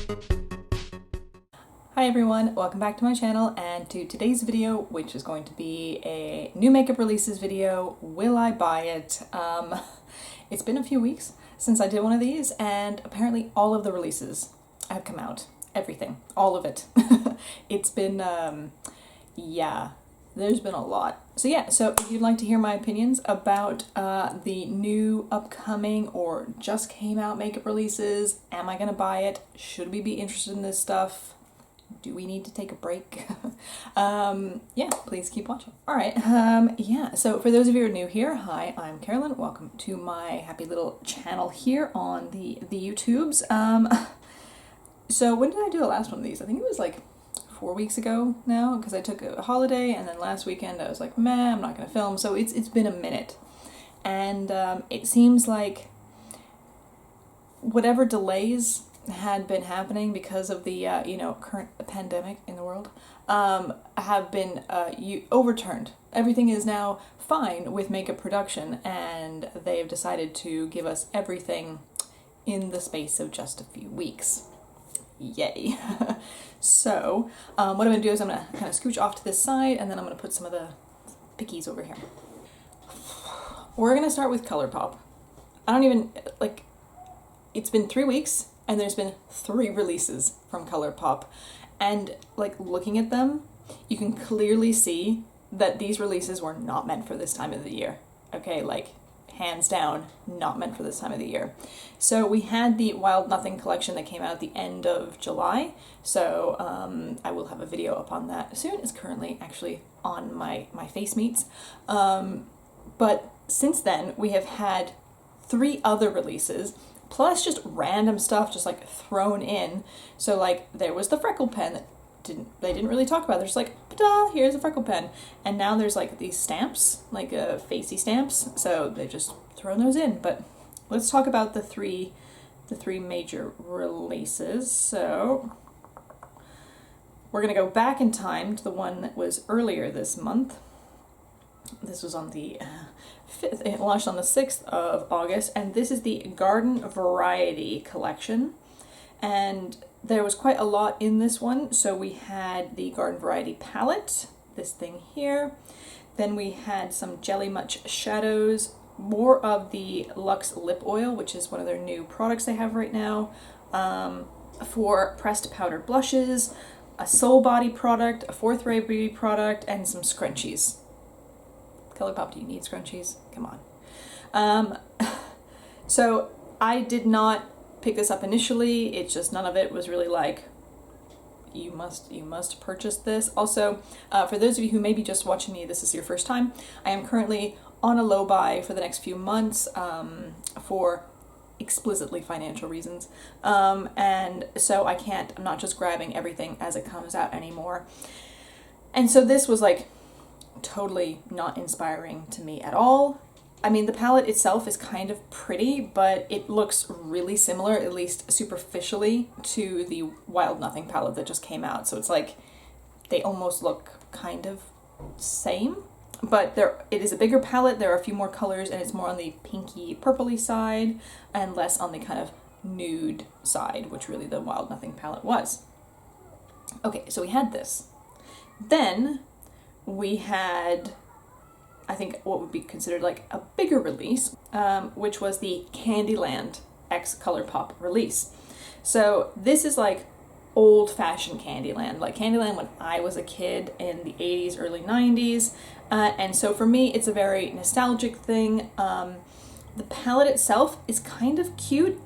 Hi everyone, welcome back to my channel and to today's video, which is going to be a new makeup releases video. Will I buy it? It's been a few weeks since I did one of these and apparently all of the releases have come out. Everything. All of it. It's been, yeah, there's been a lot. So yeah, so if you'd like to hear my opinions about the new upcoming or just came out makeup releases, am I gonna buy it? Should we be interested in this stuff? Do we need to take a break? Yeah, please keep watching. All right, yeah, so for those of you who are new here, hi, I'm Carolyn. Welcome to my happy little channel here on the YouTubes. So when did I do the last one of these? I think it was like 4 weeks ago now, because I took a holiday, and then last weekend I was like, meh, I'm not gonna film, so it's been a minute. And it seems like whatever delays had been happening because of the current pandemic in the world have been overturned. Everything is now fine with makeup production, and they have decided to give us everything in the space of just a few weeks. Yay. So what I'm going to do is I'm going to kind of scooch off to this side, and then I'm going to put some of the pickies over here. We're going to start with Colourpop. I don't even, like, it's been 3 weeks and there's been 3 releases from Colourpop, and like looking at them, you can clearly see that these releases were not meant for this time of the year. Okay, like hands down, not meant for this time of the year. So we had the Wild Nothing collection that came out at the end of July. So I will have a video up on that soon. It's currently actually on my face meets. But since then, we have had 3 other releases, plus just random stuff just like thrown in. So like there was the freckle pen that they didn't really talk about. They're just like, ta-da, here's a freckle pen. And now there's like these stamps, like facey stamps. So they just thrown those in. But let's talk about the three major releases. So we're gonna go back in time to the one that was earlier this month. This was on the 5th, it launched on the 6th of August, and this is the Garden Variety collection. And there was quite a lot in this one. So we had the Garden Variety palette, this thing here. Then we had some Jelly Much shadows, more of the Luxe lip oil, which is one of their new products they have right now, for pressed powder blushes, a Soul Body product, a Fourth Ray Beauty product, and some scrunchies. Colourpop, do you need scrunchies? Come on. So I did not pick this up initially. It's just none of it was really like, you must purchase this. Also, for those of you who may be just watching me, this is your first time, I am currently on a low buy for the next few months for explicitly financial reasons. And so I'm not just grabbing everything as it comes out anymore. And so this was like totally not inspiring to me at all. I mean, the palette itself is kind of pretty, but it looks really similar, at least superficially, to the Wild Nothing palette that just came out. So it's like they almost look kind of same, but it is a bigger palette. There are a few more colors, and it's more on the pinky purpley side and less on the kind of nude side, which really the Wild Nothing palette was. Okay, so we had this. Then we had, I think, what would be considered like a bigger release, which was the Candyland X Colourpop release. So this is like old-fashioned Candyland, like Candyland when I was a kid in the 80s, early 90s. And so for me, it's a very nostalgic thing. The palette itself is kind of cute.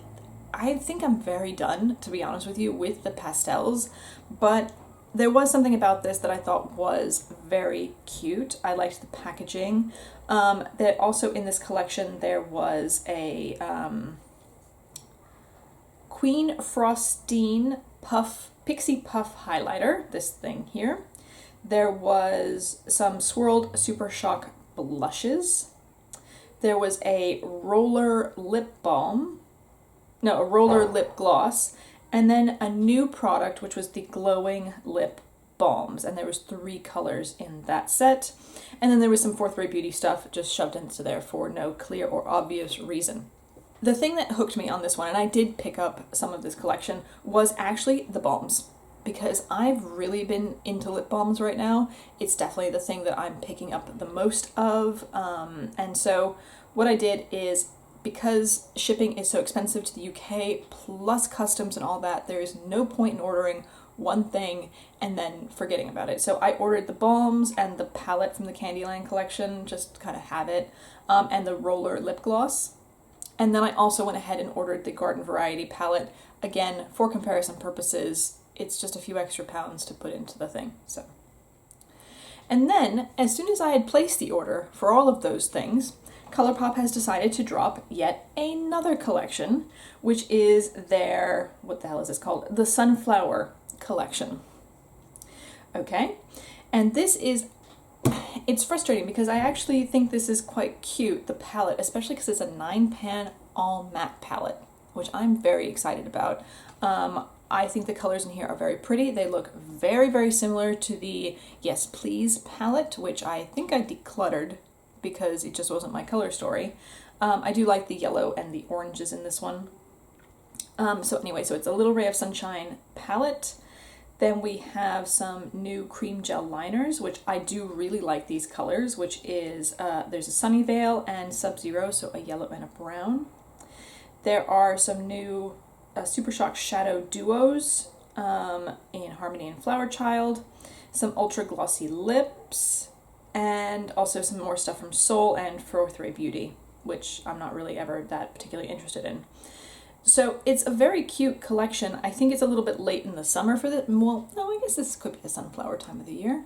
I think I'm very done, to be honest with you, with the pastels, but there was something about this that I thought was very cute. I liked the packaging. That also in this collection there was a Queen Frostine Pixie Puff highlighter, this thing here. There was some swirled Super Shock blushes. There was a roller lip balm. No, a roller lip gloss. And then a new product, which was the Glowing Lip Balms. And there was 3 colors in that set. And then there was some Fourth Ray Beauty stuff just shoved into there for no clear or obvious reason. The thing that hooked me on this one, and I did pick up some of this collection, was actually the balms. Because I've really been into lip balms right now. It's definitely the thing that I'm picking up the most of. And so what I did is, because shipping is so expensive to the UK, plus customs and all that, there is no point in ordering one thing and then forgetting about it. So I ordered the balms and the palette from the Candyland collection, just to kind of have it, and the roller lip gloss. And then I also went ahead and ordered the Garden Variety palette, again, for comparison purposes. It's just a few extra pounds to put into the thing, so. And then, as soon as I had placed the order for all of those things, Colourpop has decided to drop yet another collection, which is their, what the hell is this called? The Sunflower collection. Okay? And this is, it's frustrating because I actually think this is quite cute, the palette, especially because it's a 9-pan all matte palette, which I'm very excited about. I think the colors in here are very pretty. They look very, very similar to the Yes Please palette, which I think I decluttered because it just wasn't my color story. I do like the yellow and the oranges in this one. So anyway, so it's a Little Ray of Sunshine palette. Then we have some new cream gel liners, which I do really like these colors, which is, there's a Sunnyvale and Sub-Zero, so a yellow and a brown. There are some new Super Shock Shadow Duos in Harmony and Flower Child, some ultra glossy lips, and also some more stuff from Soul and Fourth Ray Beauty, which I'm not really ever that particularly interested in. So it's a very cute collection. I think it's a little bit late in the summer for the, well, no, I guess this could be a sunflower time of the year.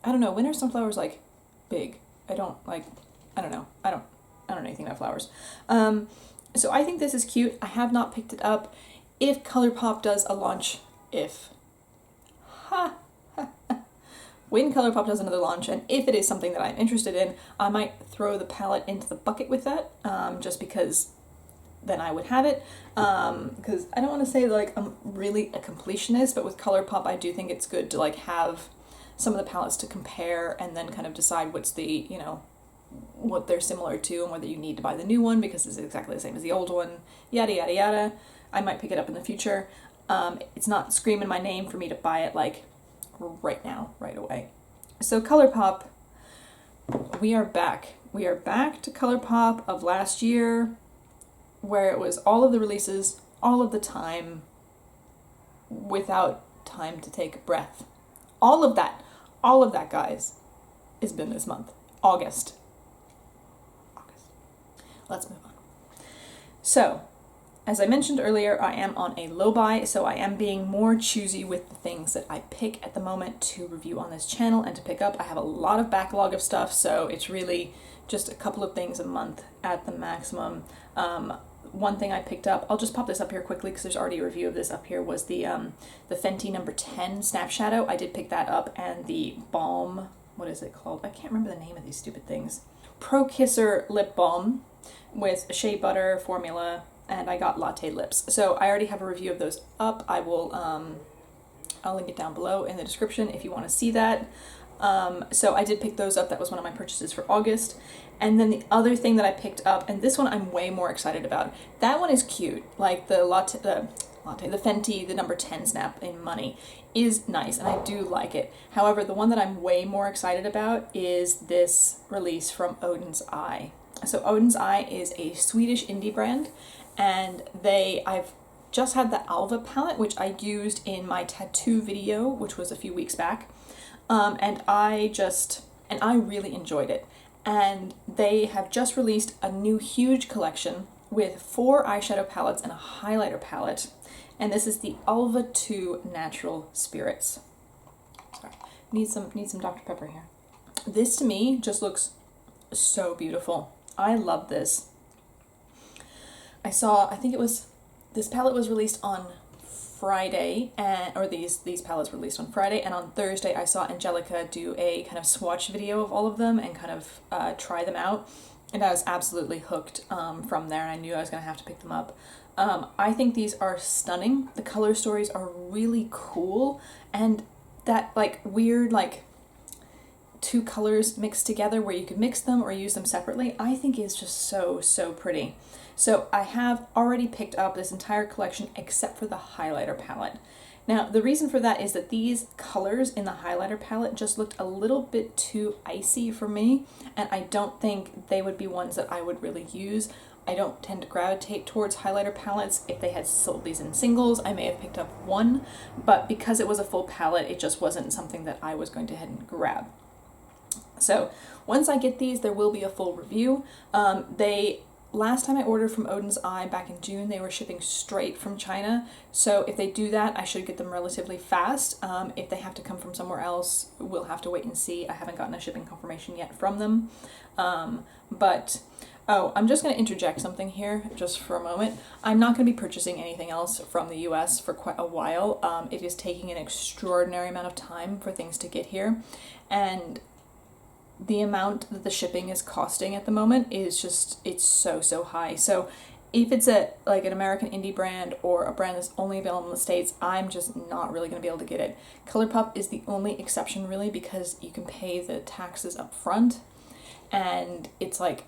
I don't know, when are sunflowers like big? I don't know. I don't know anything about flowers. So I think this is cute. I have not picked it up. If Colourpop does a launch, when Colourpop does another launch, and if it is something that I'm interested in, I might throw the palette into the bucket with that, just because then I would have it. Because I don't want to say like I'm really a completionist, but with Colourpop I do think it's good to like have some of the palettes to compare and then kind of decide what's the, you know, what they're similar to and whether you need to buy the new one because it's exactly the same as the old one, yada yada yada. I might pick it up in the future. It's not screaming my name for me to buy it like right now, right away. So Colourpop, we are back. We are back to Colourpop of last year, where it was all of the releases, all of the time, without time to take a breath. All of that, guys, has been this month, August. Let's move on. So, as I mentioned earlier, I am on a low buy, so I am being more choosy with the things that I pick at the moment to review on this channel and to pick up. I have a lot of backlog of stuff, so it's really just a couple of things a month at the maximum. One thing I picked up, I'll just pop this up here quickly because there's already a review of this up here, was the Fenty number 10 Snap Shadow. I did pick that up, and the Balm, what is it called? I can't remember the name of these stupid things. Pro Kisser Lip Balm with shea butter formula, and I got latte lips. So I already have a review of those up. I will, I'll link it down below in the description if you want to see that. So I did pick those up. That was one of my purchases for August. And then the other thing that I picked up, and this one I'm way more excited about. That one is cute. Like the Fenty, the number 10 Snap in Money is nice, and I do like it. However, the one that I'm way more excited about is this release from Oden's Eye. So Oden's Eye is a Swedish indie brand, and I've just had the Alva palette, which I used in my tattoo video, which was a few weeks back. And I really enjoyed it. And they have just released a new huge collection with 4 eyeshadow palettes and a highlighter palette. And this is the Alva 2 Natural Spirits. Sorry, need some Dr. Pepper here. This to me just looks so beautiful. I love this. I think this palette was released on Friday, or these palettes were released on Friday, and on Thursday I saw Angelica do a kind of swatch video of all of them and kind of try them out, and I was absolutely hooked from there, and I knew I was going to have to pick them up. I think these are stunning. The color stories are really cool, and that like weird like 2 colors mixed together where you could mix them or use them separately, I think is just so pretty. So I have already picked up this entire collection except for the highlighter palette. Now, the reason for that is that these colors in the highlighter palette just looked a little bit too icy for me, and I don't think they would be ones that I would really use. I don't tend to gravitate towards highlighter palettes. If they had sold these in singles, I may have picked up one, but because it was a full palette, it just wasn't something that I was going to head and grab. So once I get these, there will be a full review. Last time I ordered from Oden's Eye back in June, they were shipping straight from China. So if they do that, I should get them relatively fast. If they have to come from somewhere else, we'll have to wait and see. I haven't gotten a shipping confirmation yet from them. Oh, I'm just going to interject something here just for a moment. I'm not going to be purchasing anything else from the US for quite a while. It is taking an extraordinary amount of time for things to get here. And the amount that the shipping is costing at the moment is just, it's so high. So if it's like an American indie brand or a brand that's only available in the States, I'm just not really going to be able to get it. Colourpop is the only exception really, because you can pay the taxes up front, and it's like,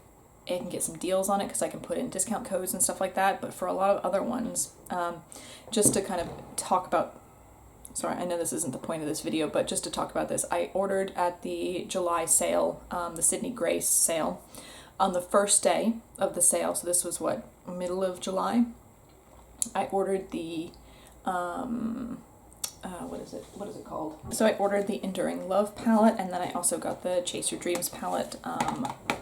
I can get some deals on it because I can put in discount codes and stuff like that. But for a lot of other ones, just to kind of talk about, sorry, I know this isn't the point of this video, but just to talk about this, I ordered at the July sale, the Sydney Grace sale, on the first day of the sale. So this was what, middle of July. I ordered the, what is it called? So I ordered the Enduring Love palette, and then I also got the Chase Your Dreams palette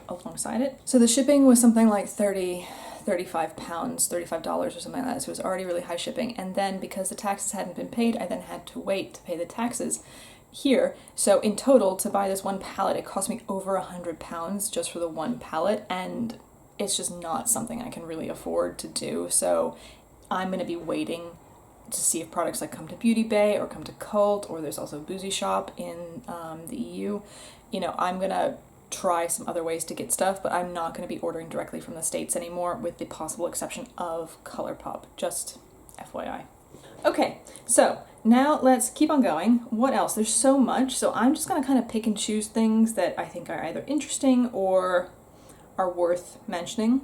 alongside it. So the shipping was something like 35 pounds, $35 or something like that. So it was already really high shipping. And then because the taxes hadn't been paid, I then had to wait to pay the taxes here. So in total, to buy this one palette, it cost me over £100 just for the one palette. And it's just not something I can really afford to do. So I'm going to be waiting to see if products like come to Beauty Bay or come to Cult, or there's also Boozy Shop in the EU. You know, I'm going to try some other ways to get stuff, but I'm not going to be ordering directly from the States anymore, with the possible exception of Colourpop, just FYI. Okay, so now let's keep on going. What else? There's so much, so I'm just going to kind of pick and choose things that I think are either interesting or are worth mentioning.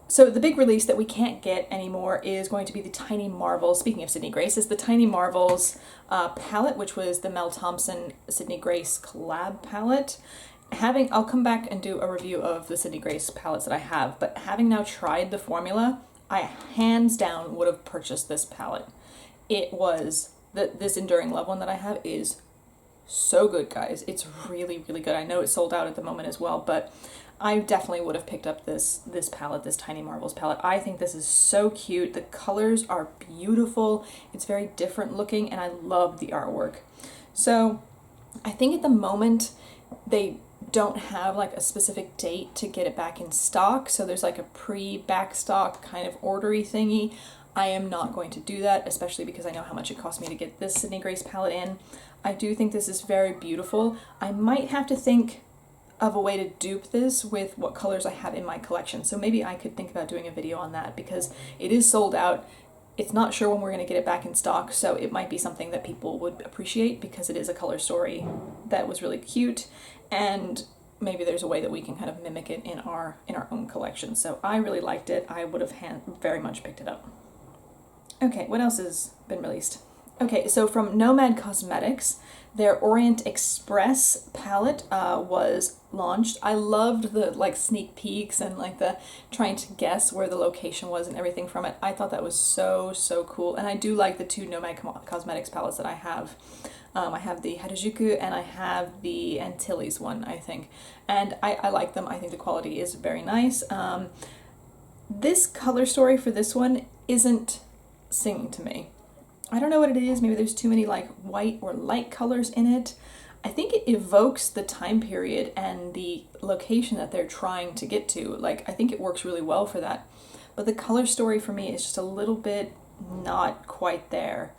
So the big release that we can't get anymore is going to be the Tiny Marvels. Speaking of Sydney Grace, is the Tiny Marvels palette, which was the Mel Thompson Sydney Grace collab palette. I'll come back and do a review of the Sydney Grace palettes that I have, but having now tried the formula, I hands down would have purchased this palette. It was, this Enduring Love one that I have is so good, guys. It's really good. I know it's sold out at the moment as well, but I definitely would have picked up this palette, this Tiny Marvels palette. I think this is so cute. The colors are beautiful. It's very different looking, and I love the artwork. So I think at the moment they don't have like a specific date to get it back in stock. So there's like a pre-back stock kind of ordery thingy. I am not going to do that, especially because I know how much it cost me to get this Sydney Grace palette in. I do think this is very beautiful. I might have to think of a way to dupe this with what colors I have in my collection. So maybe I could think about doing a video on that, because it is sold out. It's not sure when we're going to get it back in stock, so it might be something that people would appreciate, because it is a color story that was really cute, and maybe there's a way that we can kind of mimic it in our own collection. So I really liked it. I would have very much picked it up. Okay, what else has been released? Okay, so from Nomad Cosmetics, their Orient Express palette was launched. I loved the like sneak peeks and like the trying to guess where the location was and everything from it. I thought that was so cool, and I do like the two Nomad Cosmetics palettes that I have. I have the Harajuku and I have the Antilles one, I think, and I like them. I think the quality is very nice. This color story for this one isn't singing to me. I don't know what it is. Maybe there's too many like white or light colors in it. I think it evokes the time period and the location that they're trying to get to. Like, I think it works really well for that. But the color story for me is just a little bit not quite there.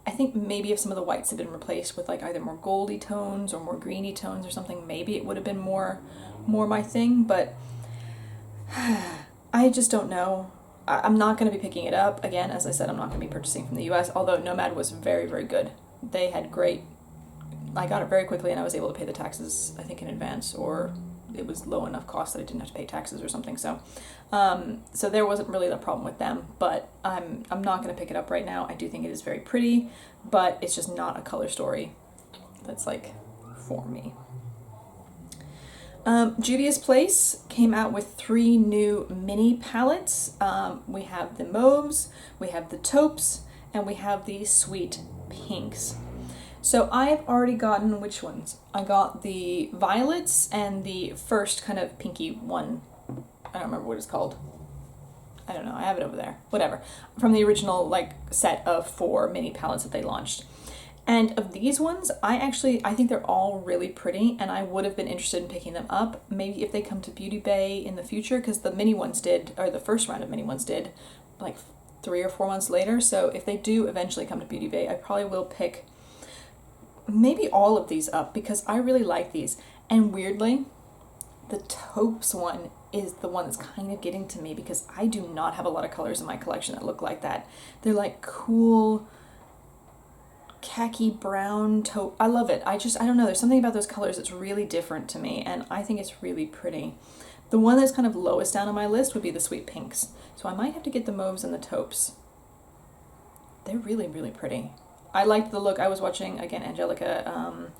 I think maybe if some of the whites had been replaced with like either more goldy tones or more greeny tones or something, maybe it would have been more my thing, but I just don't know. I'm not going to be picking it up. Again, as I said, I'm not going to be purchasing from the US, although Nomad was very good. They had great, I got it very quickly and I was able to pay the taxes, I think in advance, or it was low enough cost that I didn't have to pay taxes or something. So, so there wasn't really a problem with them, but I'm not going to pick it up right now. I do think it is very pretty, but it's just not a color story that's like for me. Juvia's Place came out with 3 new mini palettes. We have the mauves, we have the taupes, and we have the sweet pinks. So I've already gotten, which ones? I got the violets and the first kind of pinky one. I don't remember what it's called. I don't know, I have it over there. Whatever. From the original like set of 4 mini palettes that they launched. And of these ones, I think they're all really pretty, and I would have been interested in picking them up. Maybe if they come to Beauty Bay in the future, because the mini ones did, or the first round of mini ones did, like 3 or 4 months later. So if they do eventually come to Beauty Bay, I probably will pick maybe all of these up, because I really like these. And weirdly, the taupes one is the one that's kind of getting to me, because I do not have a lot of colors in my collection that look like that. They're like cool khaki brown taupe. I love it. I don't know, there's something about those colors that's really different to me, and I think it's really pretty. The one that's kind of lowest down on my list would be the sweet pinks. So I might have to get the mauves and the taupes. They're really, really pretty. I liked the look. I was watching, again, Angelica,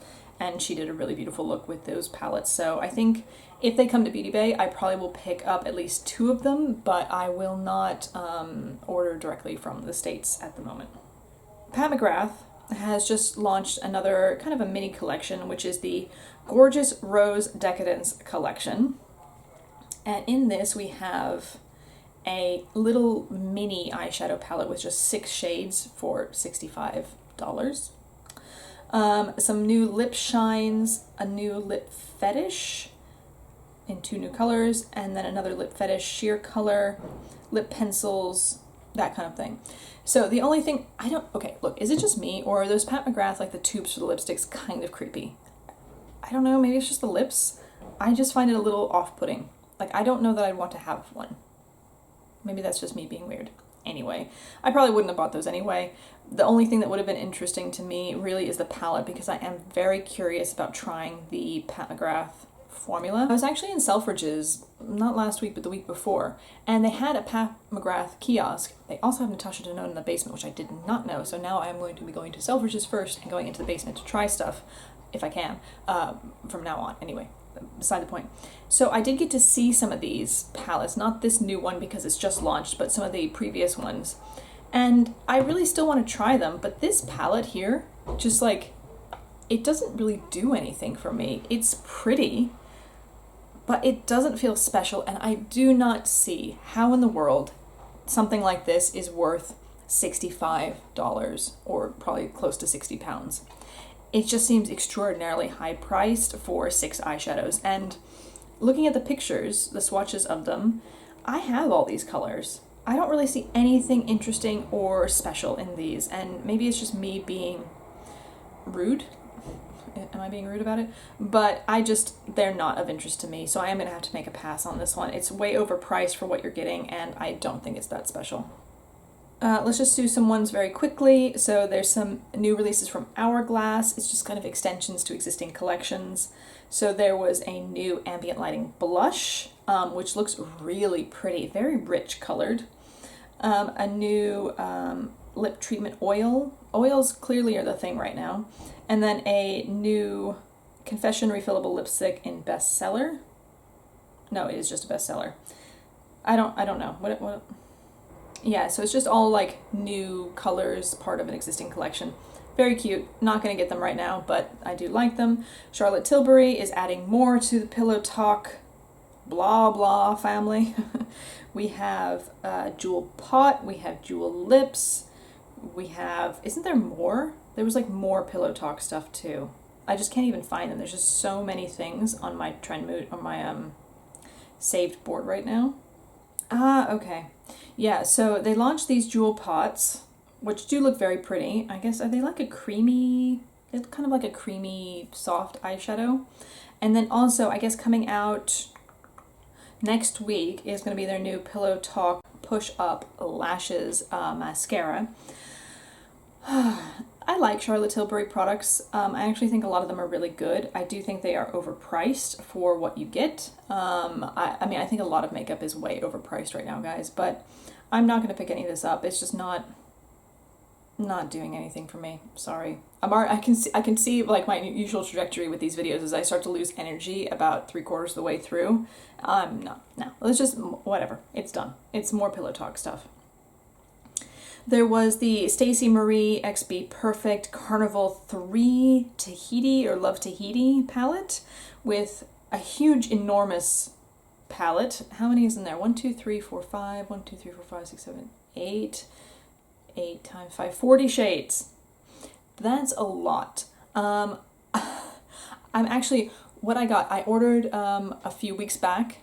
and she did a really beautiful look with those palettes. So I think if they come to Beauty Bay, I probably will pick up at least 2 of them, but I will not order directly from the States at the moment. Pat McGrath has just launched another kind of a mini collection, which is the Gorgeous Rose Decadence collection. And in this we have a little mini eyeshadow palette with just 6 shades for $65. Some new lip shines, a new lip fetish in 2 new colors, and then another lip fetish sheer color, lip pencils, that kind of thing. So the only thing, okay, look, is it just me, or are those Pat McGrath, like the tubes for the lipsticks, kind of creepy? I don't know, maybe it's just the lips. I just find it a little off-putting. Like, I don't know that I'd want to have one. Maybe that's just me being weird. Anyway, I probably wouldn't have bought those anyway. The only thing that would have been interesting to me really is the palette, because I am very curious about trying the Pat McGrath formula. I was actually in Selfridges, not last week, but the week before, and they had a Pat McGrath kiosk. They also have Natasha Denona in the basement, which I did not know, so now I'm going to be going to Selfridges first and going into the basement to try stuff, if I can, from now on. Anyway, beside the point. So I did get to see some of these palettes, not this new one because it's just launched, but some of the previous ones, and I really still want to try them, but this palette here, just like, it doesn't really do anything for me. It's pretty, but it doesn't feel special, and I do not see how in the world something like this is worth $65, or probably close to £60. It just seems extraordinarily high priced for 6 eyeshadows, and looking at the pictures, the swatches of them, I have all these colors. I don't really see anything interesting or special in these, and maybe it's just me being rude. Am I being rude about it? But they're not of interest to me, so I am going to have to make a pass on this one. It's way overpriced for what you're getting, and I don't think it's that special. Let's just do some ones very quickly. So there's some new releases from HourGlass. It's just kind of extensions to existing collections. So there was a new ambient lighting blush, which looks really pretty, very rich colored. A new lip treatment oil. Oils clearly are the thing right now. And then a new Confession refillable lipstick in bestseller. No, it is just a bestseller. I don't know. What? Yeah, so it's just all like new colors, part of an existing collection. Very cute. Not going to get them right now, but I do like them. Charlotte Tilbury is adding more to the Pillow Talk blah blah family. We have Jewel Pot, we have Jewel Lips, we have, isn't there more? There was like more Pillow Talk stuff too. I just can't even find them. There's just so many things on my on my saved board right now. Okay. Yeah, so they launched these Jewel Pots, which do look very pretty. I guess, are they like a creamy, it's kind of like a creamy soft eyeshadow. And then also, I guess coming out next week is going to be their new Pillow Talk Push Up Lashes mascara. I I like Charlotte Tilbury products. I actually think a lot of them are really good. I do think they are overpriced for what you get. I mean, I think a lot of makeup is way overpriced right now, guys, but I'm not going to pick any of this up. It's just not doing anything for me. Sorry. I can see like my usual trajectory with these videos as I start to lose energy about 3/4 of the way through. No. Let's just, whatever. It's done. It's more pillow talk stuff. There was the Stacy Marie XB Perfect Carnival 3 Tahiti or Love Tahiti palette with a huge, enormous palette. How many is in there? 1, 2, 3, 4, 5. 1, 2, 3, 4, 5, 6, 7, 8. 8 times 5. 40 shades. That's a lot. I'm actually, what I got, I ordered a few weeks back.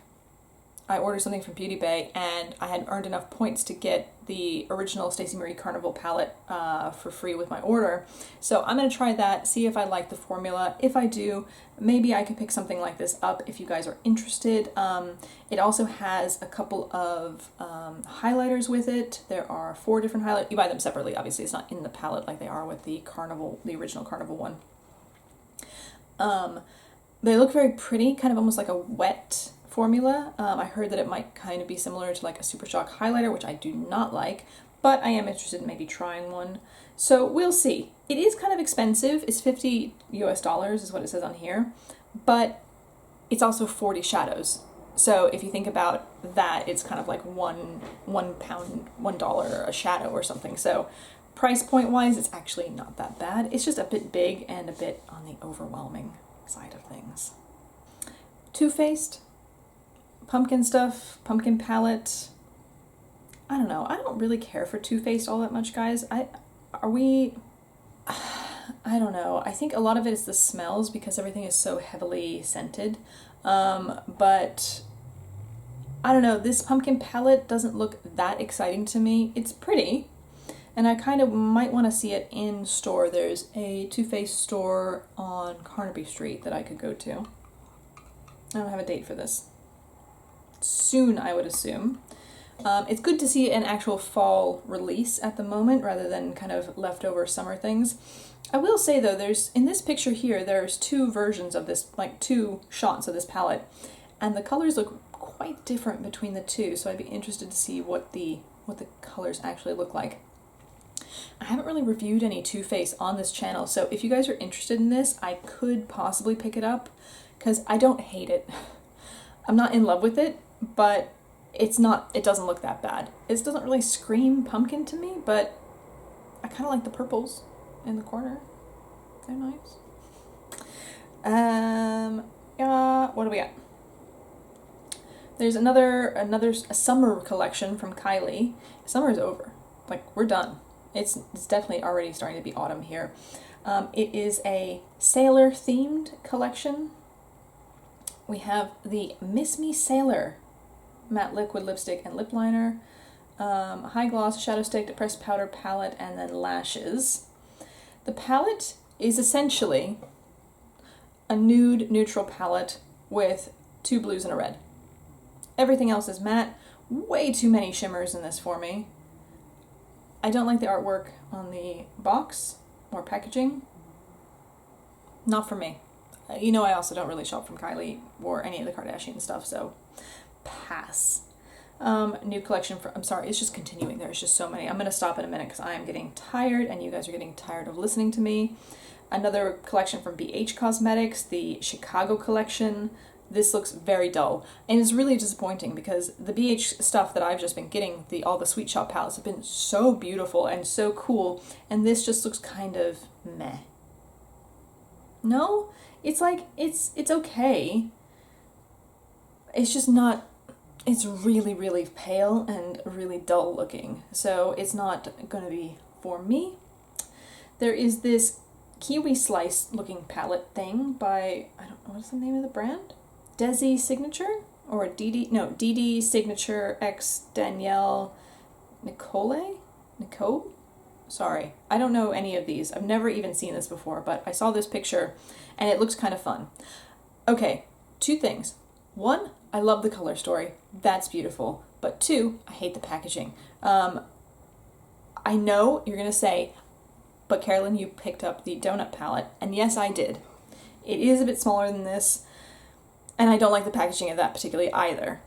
I ordered something from Beauty Bay, and I had earned enough points to get the original Stacy Marie Carnival palette for free with my order. So I'm going to try that, see if I like the formula. If I do, maybe I could pick something like this up if you guys are interested. It also has a couple of highlighters with it. There are 4 different highlighters. You buy them separately, obviously. It's not in the palette like they are with the Carnival, the original Carnival one. They look very pretty, kind of almost like a wet formula. I heard that it might kind of be similar to like a Super Shock highlighter, which I do not like, but I am interested in maybe trying one. So we'll see. It is kind of expensive. It's $50 US is what it says on here, but it's also 40 shadows. So if you think about that, it's kind of like £1 $1 a shadow or something. So price point wise, it's actually not that bad. It's just a bit big and a bit on the overwhelming side of things. Too Faced pumpkin stuff, pumpkin palette. I don't know. I don't really care for Too Faced all that much, guys. I don't know. I think a lot of it is the smells because everything is so heavily scented. But I don't know. This pumpkin palette doesn't look that exciting to me. It's pretty, and I kind of might want to see it in store. There's a Too Faced store on Carnaby Street that I could go to. I don't have a date for this. Soon, I would assume. It's good to see an actual fall release at the moment rather than kind of leftover summer things. I will say though, in this picture here, there's 2 versions of this, like 2 shots of this palette, and the colors look quite different between the 2, so I'd be interested to see what the colors actually look like. I haven't really reviewed any Too Faced on this channel, so if you guys are interested in this, I could possibly pick it up, because I don't hate it. I'm not in love with it, but it doesn't look that bad. It doesn't really scream pumpkin to me, but I kind of like the purples in the corner. They're nice. What do we got? There's a summer collection from Kylie. Summer is over. Like, we're done. It's definitely already starting to be autumn here. It is a sailor themed collection. We have the Miss Me Sailor matte liquid lipstick and lip liner, high gloss, shadow stick, depressed powder palette, and then lashes. The palette is essentially a nude neutral palette with 2 blues and a red. Everything else is matte. Way too many shimmers in this for me. I don't like the artwork on the box or packaging. Not for me. You know, I also don't really shop from Kylie or any of the Kardashian stuff, so pass. New collection I'm sorry, it's just continuing. There's just so many. I'm going to stop in a minute because I am getting tired and you guys are getting tired of listening to me. Another collection from BH Cosmetics, the Chicago collection. This looks very dull and it's really disappointing because the BH stuff that I've just been getting, all the Sweet Shop palettes have been so beautiful and so cool, and this just looks kind of meh. No? It's like, it's okay. It's just not, it's really, really pale and really dull looking. So it's not going to be for me. There is this kiwi slice looking palette thing by, I don't know, what's the name of the brand? Desi Signature? Or DD Signature X Danielle Nicole? Sorry, I don't know any of these. I've never even seen this before, but I saw this picture and it looks kind of fun. Okay, 2 things. 1, I love the color story. That's beautiful. But 2, I hate the packaging. I know you're going to say, but Carolyn, you picked up the donut palette, and yes, I did. It is a bit smaller than this, and I don't like the packaging of that particularly either.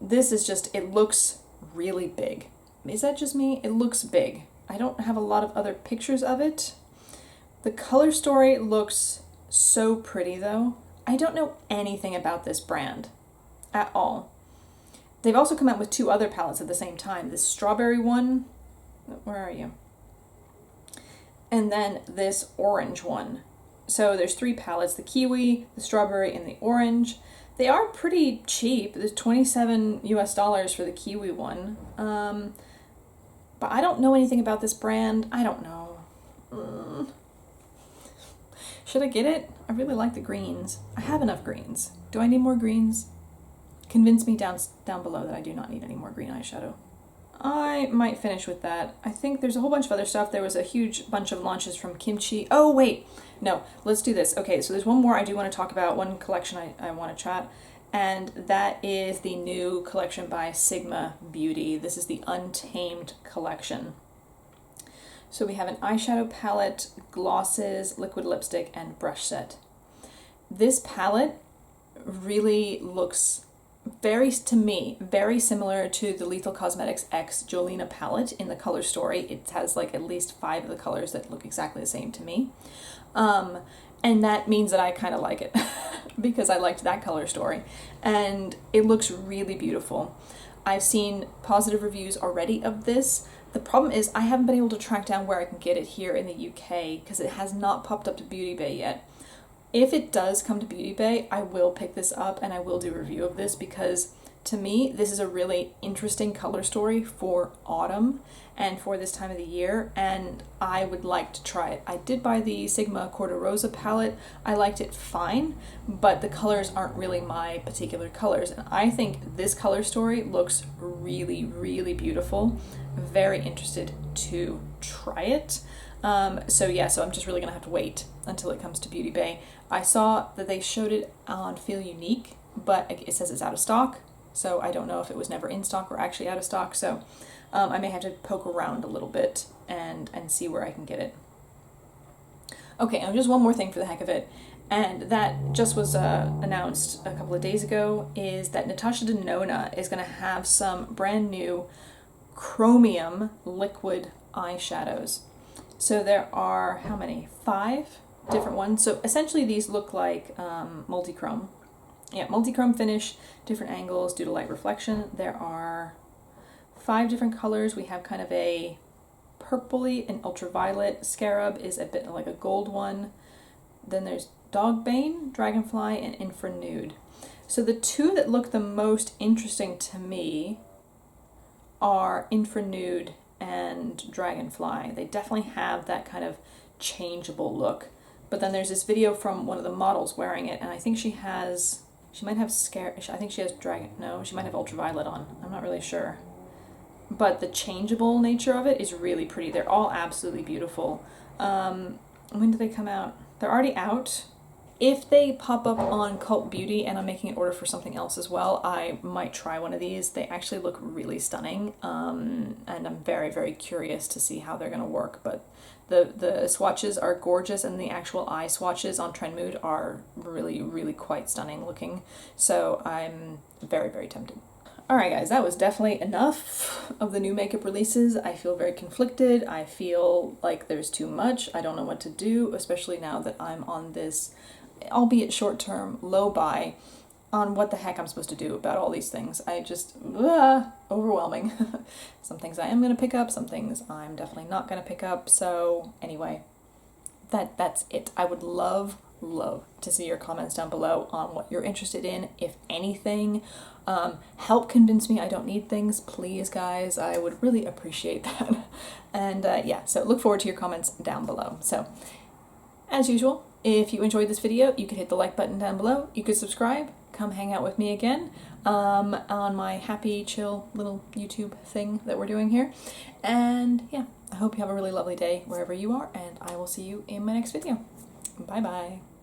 This is just, it looks really big. Is that just me? It looks big. I don't have a lot of other pictures of it. The color story looks so pretty though. I don't know anything about this brand at all. They've also come out with 2 other palettes at the same time. This strawberry one, where are you? And then this orange one. So there's 3 palettes, the kiwi, the strawberry, and the orange. They are pretty cheap. There's $27 US for the kiwi one. But I don't know anything about this brand. I don't know. Should I get it? I really like the greens. I have enough greens. Do I need more greens? Convince me down below that I do not need any more green eyeshadow. I might finish with that. I think there's a whole bunch of other stuff. There was a huge bunch of launches from Kimchi. Oh, wait. No, let's do this. Okay, so there's one more I do want to talk about, one collection I want to chat, and that is the new collection by Sigma Beauty. This is the Untamed collection. So we have an eyeshadow palette, glosses, liquid lipstick, and brush set. This palette really looks to me, very similar to the Lethal Cosmetics X Jolena palette in the color story. It has like at least 5 of the colors that look exactly the same to me. And that means that I kind of like it because I liked that color story. And it looks really beautiful. I've seen positive reviews already of this. The problem is I haven't been able to track down where I can get it here in the UK because it has not popped up to Beauty Bay yet. If it does come to Beauty Bay, I will pick this up and I will do a review of this because to me, this is a really interesting color story for autumn and for this time of the year, and I would like to try it. I did buy the Sigma Corta Rosa palette. I liked it fine, but the colors aren't really my particular colors, and I think this color story looks really, really beautiful. Very interested to try it. So I'm just really gonna have to wait until it comes to Beauty Bay. I saw that they showed it on Feel Unique, but it says it's out of stock, so I don't know if it was never in stock or actually out of stock, so I may have to poke around a little bit and see where I can get it. Okay, and just one more thing for the heck of it, and that just was announced a couple of days ago, is that Natasha Denona is going to have some brand new chromium liquid eyeshadows. So there are, how many? 5 different ones. So essentially these look like multi-chrome. Yeah, multi-chrome finish, different angles due to light reflection. There are 5 different colors. We have kind of a purpley and ultraviolet. Scarab is a bit like a gold one. Then there's Dogbane, Dragonfly, and Infra Nude. So the 2 that look the most interesting to me are Infra Nude and Dragonfly. They definitely have that kind of changeable look. But then there's this video from one of the models wearing it, and I think she might have I think she has she might have ultraviolet on. I'm not really sure. But the changeable nature of it is really pretty. They're all absolutely beautiful. When do they come out? They're already out. If they pop up on Cult Beauty and I'm making an order for something else as well, I might try one of these. They actually look really stunning, and I'm very, very curious to see how they're going to work. But the swatches are gorgeous, and the actual eye swatches on Trend Mood are really, really quite stunning looking. So I'm very, very tempted. Alright guys, that was definitely enough of the new makeup releases. I feel very conflicted. I feel like there's too much. I don't know what to do, especially now that I'm on this, albeit short-term, low buy on what the heck I'm supposed to do about all these things. I just, overwhelming. Some things I am going to pick up, some things I'm definitely not going to pick up. So anyway, that's it. I would love to see your comments down below on what you're interested in, if anything. Help convince me I don't need things, please guys. I would really appreciate that. And yeah, so look forward to your comments down below. So as usual, if you enjoyed this video, you could hit the like button down below. You could subscribe, come hang out with me again on my happy, chill little YouTube thing that we're doing here. And yeah, I hope you have a really lovely day wherever you are, and I will see you in my next video. Bye bye.